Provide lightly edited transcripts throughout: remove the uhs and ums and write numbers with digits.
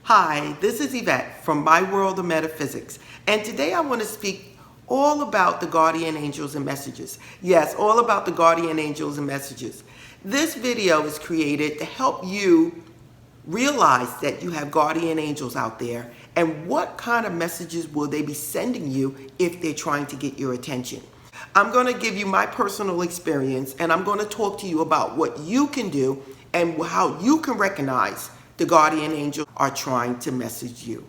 Hi, this is Yvette from My World of Metaphysics, and today I want to speak all about the guardian angels and messages. Yes, all about the guardian angels and messages. This video is created to help you realize that you have guardian angels out there and what kind of messages will they be sending you if they're trying to get your attention. I'm going to give you my personal experience, and I'm going to talk to you about what you can do and how you can recognize the guardian angels are trying to message you.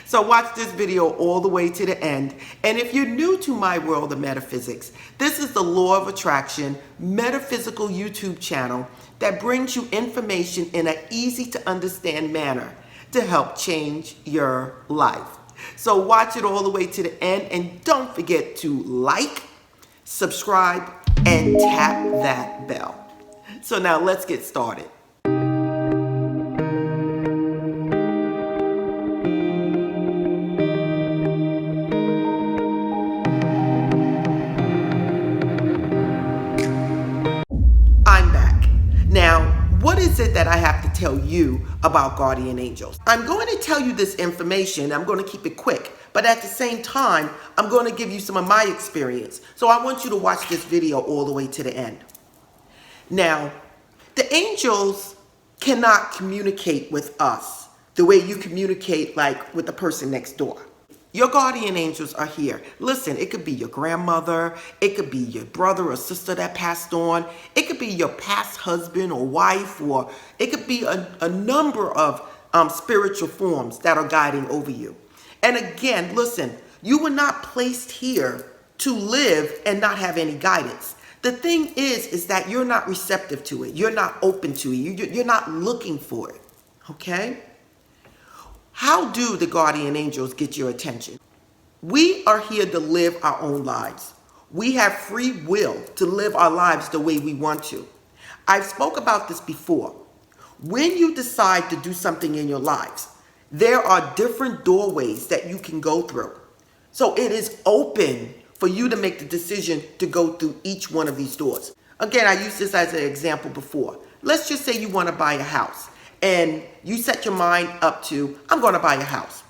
So watch this video all the way to the end. And if you're new to My World of Metaphysics, this is the Law of Attraction Metaphysical YouTube channel that brings you information in an easy to understand manner to help change your life. So watch it all the way to the end, and don't forget to like, subscribe, and tap that bell. So now let's get started. I'm back. Now, what is it that I have to tell you about guardian angels? I'm going to tell you this information. I'm going to keep it quick, but at the same time, I'm going to give you some of my experience. So I want you to watch this video all the way to the end. Now, the angels cannot communicate with us the way you communicate like with the person next door. Your guardian angels are here. Listen, it could be your grandmother, it could be your brother or sister that passed on, it could be your past husband or wife, or it could be a number of spiritual forms that are guiding over you. And again, listen, you were not placed here to live and not have any guidance. The thing is that you're not receptive to it. You're not open to it. You're not looking for it, okay? How do the guardian angels get your attention? We are here to live our own lives. We have free will to live our lives the way we want to. I've spoke about this before. When you decide to do something in your lives, there are different doorways that you can go through. So it is open for you to make the decision to go through each one of these doors. Again, I used this as an example before. Let's just say you want to buy a house. And you set your mind up to, I'm going to buy a house.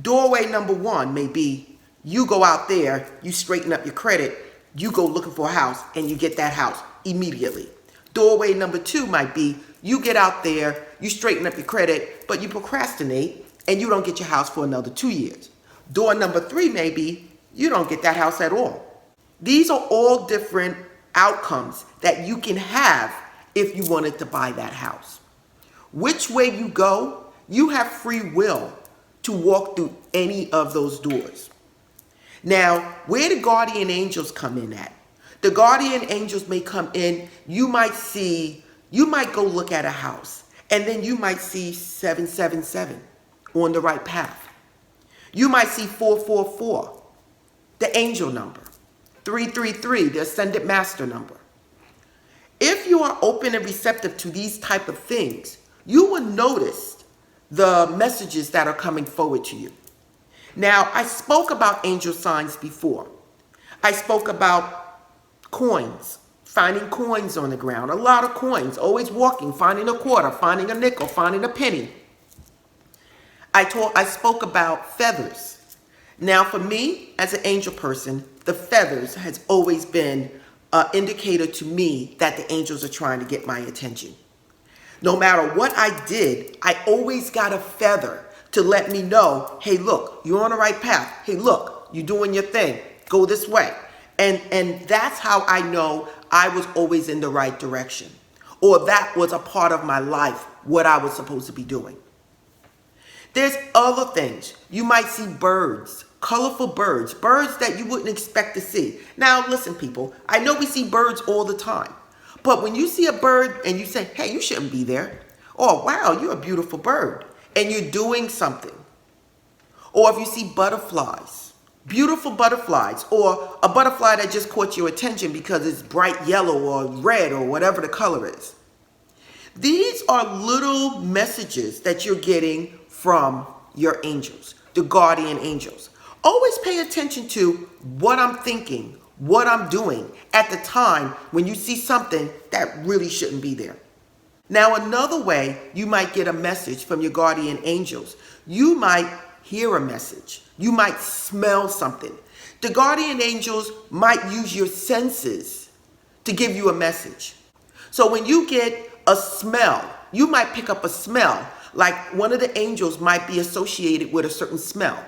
Doorway number one may be, you go out there, you straighten up your credit, you go looking for a house, and you get that house immediately. Doorway number two might be, you get out there, you straighten up your credit, but you procrastinate, and you don't get your house for another 2 years. Door number three may be, you don't get that house at all. These are all different outcomes that you can have if you wanted to buy that house. Which way you go, you have free will to walk through any of those doors. Now, where do guardian angels come in at? The guardian angels may come in, you might go look at a house, and then you might see 777 on the right path. You might see 444, the angel number, 333, the ascended master number. If you are open and receptive to these type of things, you will notice the messages that are coming forward to you. Now, I spoke about angel signs before. I spoke about coins, finding coins on the ground, a lot of coins, always walking, finding a quarter, finding a nickel, finding a penny. I spoke about feathers. Now, for me, as an angel person, the feathers has always been an indicator to me that the angels are trying to get my attention. No matter what I did, I always got a feather to let me know, hey, look, you're on the right path. Hey, look, you're doing your thing. Go this way. And that's how I know I was always in the right direction. Or that was a part of my life, what I was supposed to be doing. There's other things. You might see birds, colorful birds, birds that you wouldn't expect to see. Now, listen, people, I know we see birds all the time. But when you see a bird and you say, hey, you shouldn't be there. Or, wow, you're a beautiful bird. And you're doing something. Or if you see butterflies, beautiful butterflies, or a butterfly that just caught your attention because it's bright yellow or red or whatever the color is. These are little messages that you're getting from your angels, the guardian angels. Always pay attention to what I'm thinking, what I'm doing at the time when you see something that really shouldn't be there. Now, another way you might get a message from your guardian angels, you might hear a message. You might smell something. The guardian angels might use your senses to give you a message. So when you get a smell, you might pick up a smell, like one of the angels might be associated with a certain smell,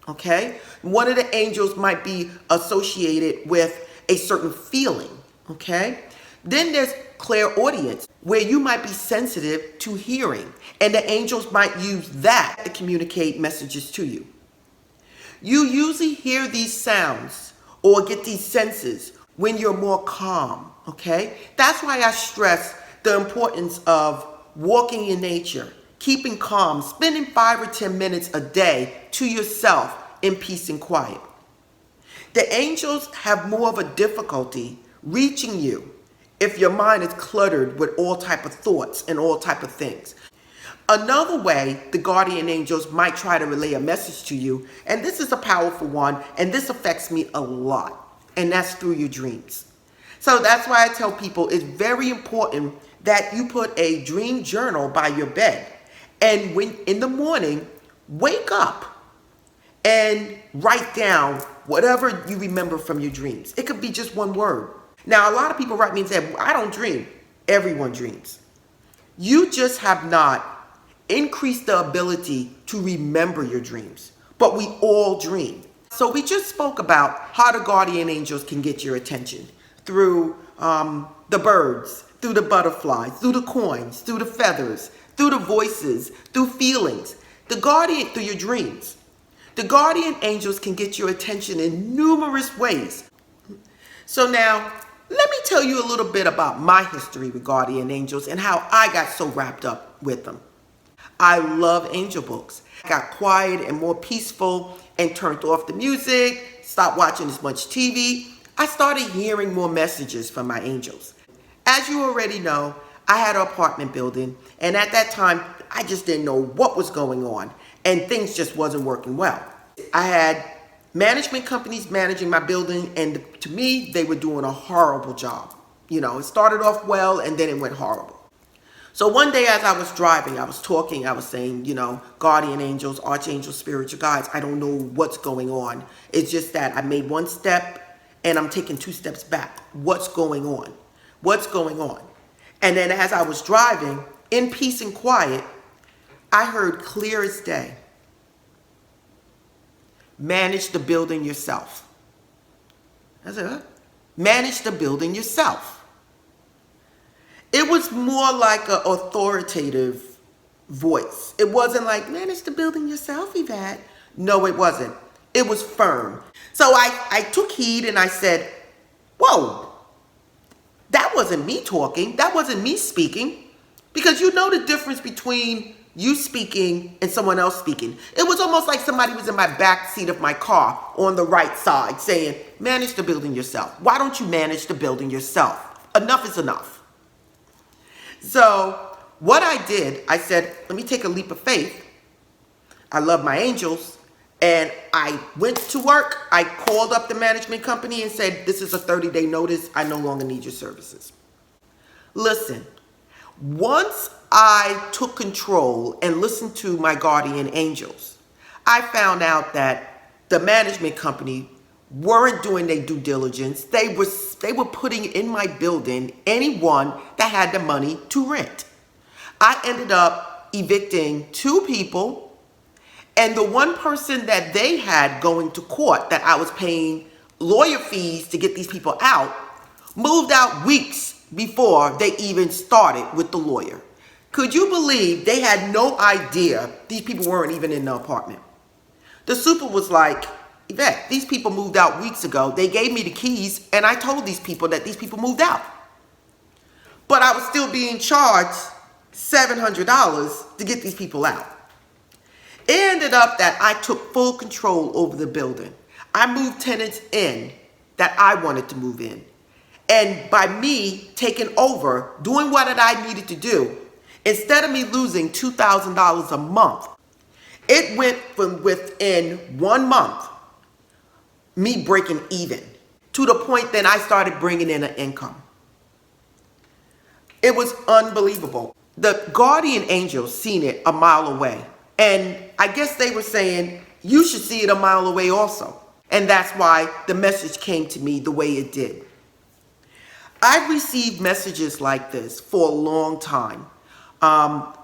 okay? One of the angels might be associated with a certain feeling, okay? Then there's clairaudience, where you might be sensitive to hearing, and the angels might use that to communicate messages to you. You usually hear these sounds or get these senses when you're more calm, okay? That's why I stress the importance of walking in nature, keeping calm, spending 5 or 10 minutes a day to yourself in peace and quiet. The angels have more of a difficulty reaching you if your mind is cluttered with all type of thoughts and all type of things. Another way the guardian angels might try to relay a message to you, and this is a powerful one, and this affects me a lot, and that's through your dreams. So that's why I tell people it's very important that you put a dream journal by your bed. And when in the morning, wake up and write down whatever you remember from your dreams. It could be just one word. Now, a lot of people write me and say, I don't dream. Everyone dreams. You just have not increased the ability to remember your dreams. But we all dream. So we just spoke about how the guardian angels can get your attention through the birds, through the butterflies, through the coins, through the feathers, through the voices, through feelings, through your dreams. The guardian angels can get your attention in numerous ways. So now, let me tell you a little bit about my history with guardian angels and how I got so wrapped up with them. I love angel books. I got quiet and more peaceful and turned off the music, stopped watching as much TV. I started hearing more messages from my angels. As you already know, I had an apartment building, and at that time, I just didn't know what was going on, and things just wasn't working well. I had management companies managing my building, and to me, they were doing a horrible job. You know, it started off well, and then it went horrible. So one day as I was driving, I was talking, I was saying, you know, guardian angels, archangels, spiritual guides, I don't know what's going on. It's just that I made one step, and I'm taking 2 steps back. What's going on? What's going on? And then as I was driving, in peace and quiet, I heard clear as day, manage the building yourself. I said, huh? Manage the building yourself. It was more like an authoritative voice. It wasn't like, manage the building yourself, Eyvette. No, it wasn't. It was firm. So I took heed and I said, whoa, that wasn't me talking. That wasn't me speaking. Because you know the difference between you speaking and someone else speaking. It was almost like somebody was in my back seat of my car on the right side saying, manage the building yourself. Why don't you manage the building yourself? Enough is enough. So what I did, I said, let me take a leap of faith. I love my angels. And I went to work. I called up the management company and said, this is a 30-day notice. I no longer need your services. Listen, once I took control and listened to my guardian angels, I found out that the management company weren't doing their due diligence. They were putting in my building anyone that had the money to rent. I ended up evicting 2 people, and the one person that they had going to court that I was paying lawyer fees to get these people out moved out weeks before they even started with the lawyer. Could you believe they had no idea these people weren't even in the apartment? The super was like, Eyvette, these people moved out weeks ago. They gave me the keys, and I told these people that these people moved out. But I was still being charged $700 to get these people out. It ended up that I took full control over the building. I moved tenants in that I wanted to move in. And by me taking over, doing what I needed to do, instead of me losing $2,000 a month, it went from within 1 month, me breaking even, to the point that I started bringing in an income. It was unbelievable. The guardian angels seen it a mile away. And I guess they were saying, you should see it a mile away also. And that's why the message came to me the way it did. I've received messages like this for a long time.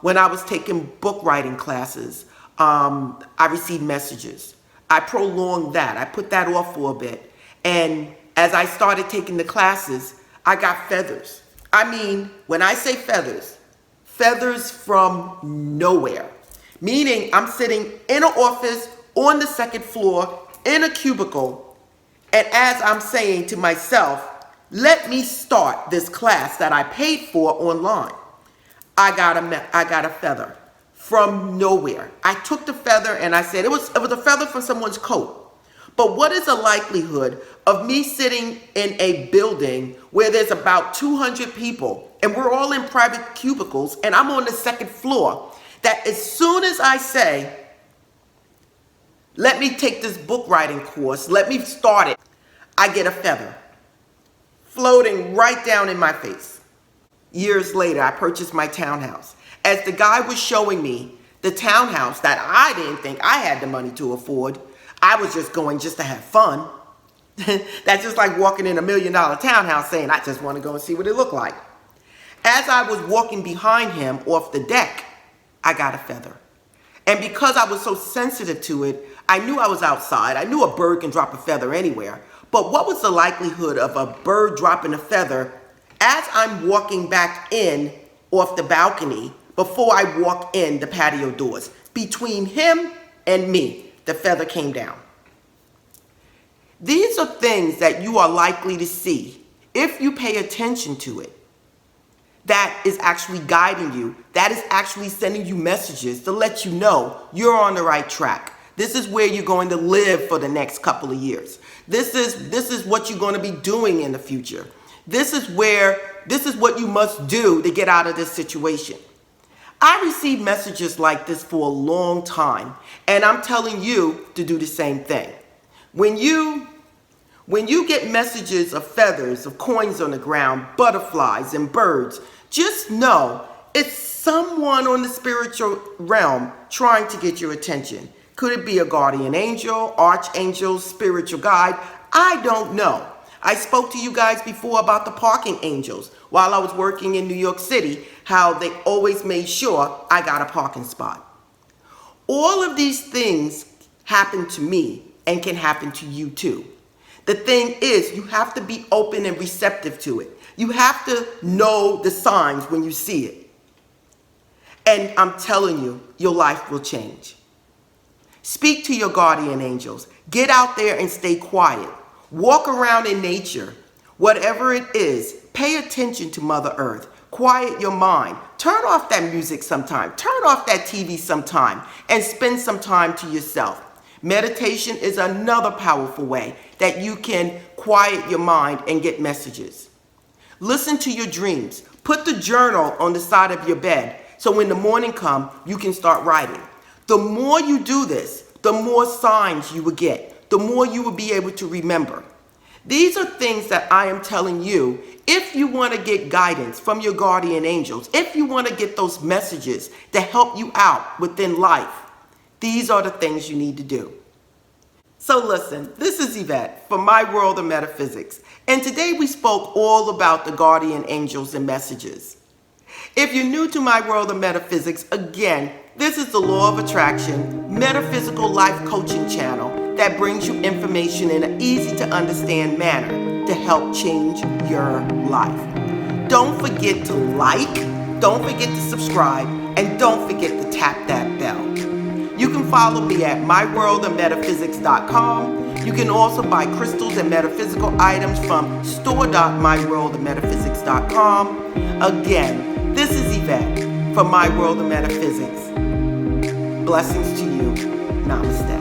When I was taking book writing classes, I received messages. I prolonged that. I put that off for a bit. And as I started taking the classes, I got feathers. I mean, when I say feathers, feathers from nowhere. Meaning I'm sitting in an office on the second floor in a cubicle, and as I'm saying to myself, let me start this class that I paid for online, I got a feather from nowhere. I took the feather and I said, it was a feather from someone's coat. But what is the likelihood of me sitting in a building where there's about 200 people and we're all in private cubicles and I'm on the second floor, that as soon as I say, let me take this book writing course, let me start it, I get a feather floating right down in my face. Years later, I purchased my townhouse. As the guy was showing me the townhouse that I didn't think I had the money to afford, I was just going just to have fun. That's just like walking in $1 million townhouse saying, I just want to go and see what it looked like. As I was walking behind him off the deck, I got a feather. And because I was so sensitive to it, I knew I was outside. I knew a bird can drop a feather anywhere. But what was the likelihood of a bird dropping a feather as I'm walking back in off the balcony before I walk in the patio doors? Between him and me, the feather came down. These are things that you are likely to see if you pay attention to it. That is actually guiding you. That is actually sending you messages to let you know you're on the right track. This is where you're going to live for the next couple of years. This is what you're going to be doing in the future. This is what you must do to get out of this situation. I received messages like this for a long time, and I'm telling you to do the same thing. When you get messages of feathers, of coins on the ground, butterflies and birds, just know it's someone on the spiritual realm trying to get your attention. Could it be a guardian angel, archangel, spiritual guide? I don't know. I spoke to you guys before about the parking angels while I was working in New York City, how they always made sure I got a parking spot. All of these things happen to me and can happen to you too. The thing is, you have to be open and receptive to it. You have to know the signs when you see it. And I'm telling you, your life will change. Speak to your guardian angels. Get out there and stay quiet. Walk around in nature. Whatever it is, pay attention to Mother Earth. Quiet your mind. Turn off that music sometime. Turn off that TV sometime and spend some time to yourself. Meditation is another powerful way that you can quiet your mind and get messages. Listen to your dreams. Put the journal on the side of your bed so when the morning comes, you can start writing. The more you do this, the more signs you will get, the more you will be able to remember. These are things that I am telling you if you want to get guidance from your guardian angels, if you want to get those messages to help you out within life. These are the things you need to do. So listen, this is Eyvette from My World of Metaphysics, and today we spoke all about the guardian angels and messages. If you're new to My World of Metaphysics, again, this is the Law of Attraction Metaphysical Life Coaching channel that brings you information in an easy to understand manner to help change your life. Don't forget to like, don't forget to subscribe, and don't forget to tap that bell. You can follow me at myworldofmetaphysics.com. You can also buy crystals and metaphysical items from store.myworldofmetaphysics.com. Again, this is Eyvette from My World of Metaphysics. Blessings to you. Namaste.